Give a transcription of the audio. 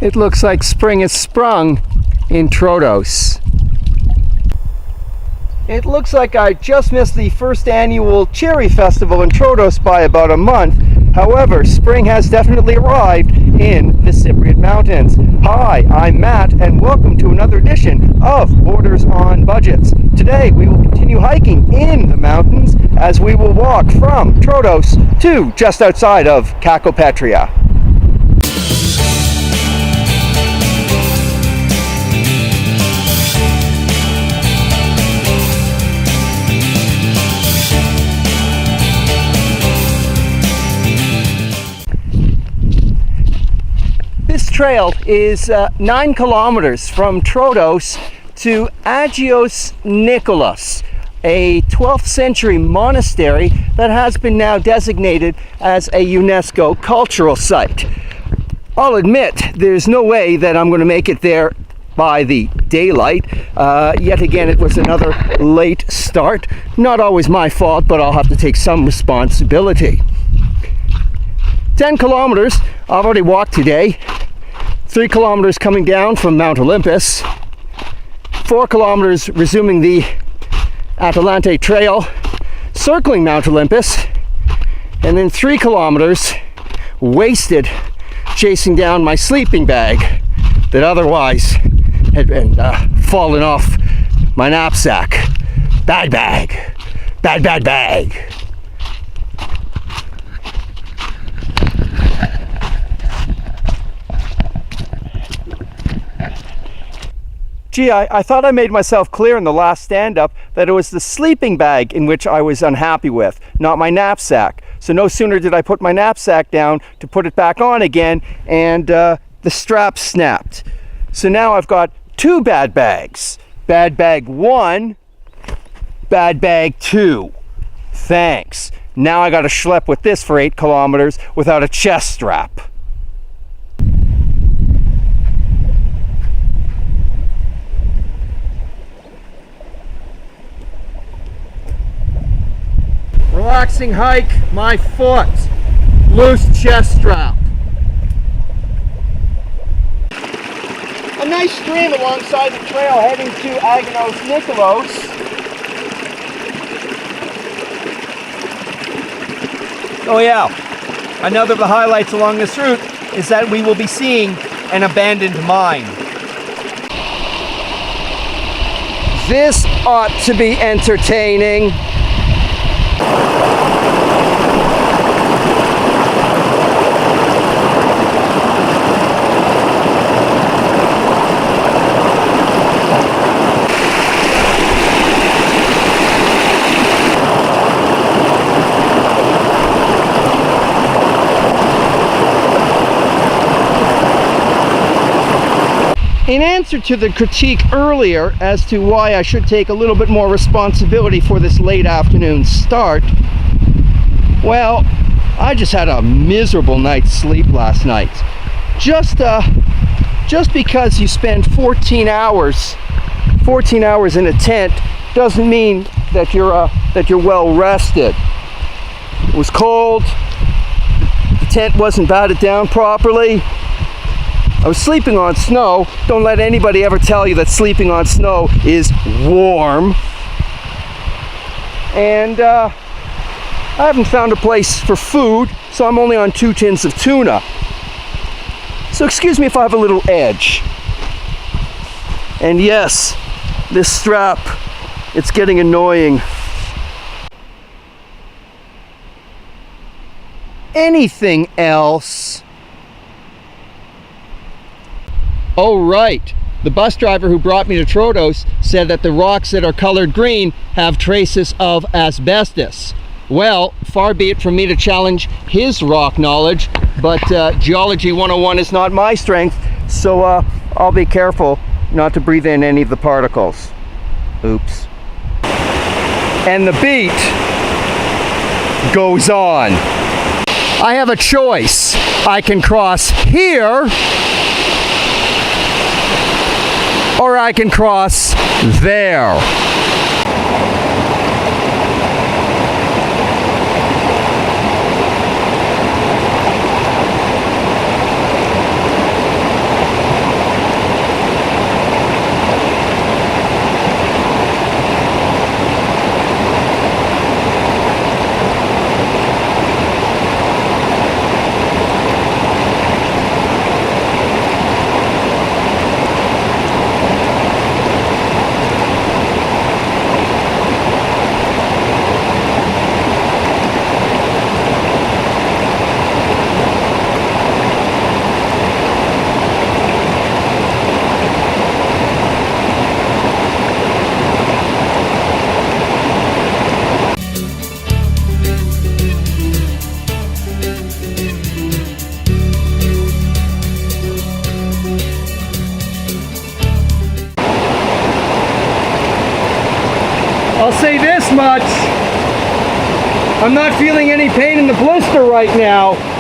It looks like spring has sprung in Troodos. It looks like I just missed the first annual cherry festival in Troodos by about a month. However, spring has definitely arrived in the Cyprus Mountains. Hi, I'm Matt, and welcome to another edition of Borders on Budgets. Today we will continue hiking in the mountains as we will walk from Troodos to just outside of Kakopetria. This trail is 9 kilometers from Troodos to Agios Nikolaos, a 12th century monastery that has been now designated as a UNESCO cultural site. I'll admit there's no way that I'm going to make it there by the daylight. Yet again, it was another late start. Not always my fault, but I'll have to take some responsibility. 10 kilometers I've already walked today. 3 kilometers coming down from Mount Olympus, 4 kilometers resuming the Atalante Trail, circling Mount Olympus, and then 3 kilometers wasted chasing down my sleeping bag that otherwise had been fallen off my knapsack. Bad bag, bad bag. Gee, I thought I made myself clear in the last stand-up that it was the sleeping bag in which I was unhappy with, not my knapsack. So no sooner did I put my knapsack down to put it back on again, and the strap snapped. So now I've got 2 bad bags. Bad bag 1, bad bag 2. Thanks. Now I gotta schlep with this for 8 kilometers without a chest strap. Relaxing hike, my foot, loose chest strap. A nice stream alongside the trail heading to Agios Nikolaos. Oh yeah, another of the highlights along this route is that we will be seeing an abandoned mine. This ought to be entertaining. In answer to the critique earlier as to why I should take a little bit more responsibility for this late afternoon start, well, I just had a miserable night's sleep last night. Just because you spend 14 hours in a tent doesn't mean that you're well rested. It was cold. The tent wasn't batted down properly. I was sleeping on snow. Don't let anybody ever tell you that sleeping on snow is warm. And I haven't found a place for food, so I'm only on 2 tins of tuna. So excuse me if I have a little edge. And yes, this strap, it's getting annoying. Anything else? Oh right, the bus driver who brought me to Troodos said that the rocks that are colored green have traces of asbestos. Well, far be it from me to challenge his rock knowledge, but Geology 101 is not my strength, so I'll be careful not to breathe in any of the particles. Oops. And the beat goes on. I have a choice. I can cross here, or I can cross there. I'll say this much. I'm not feeling any pain in the blister right now.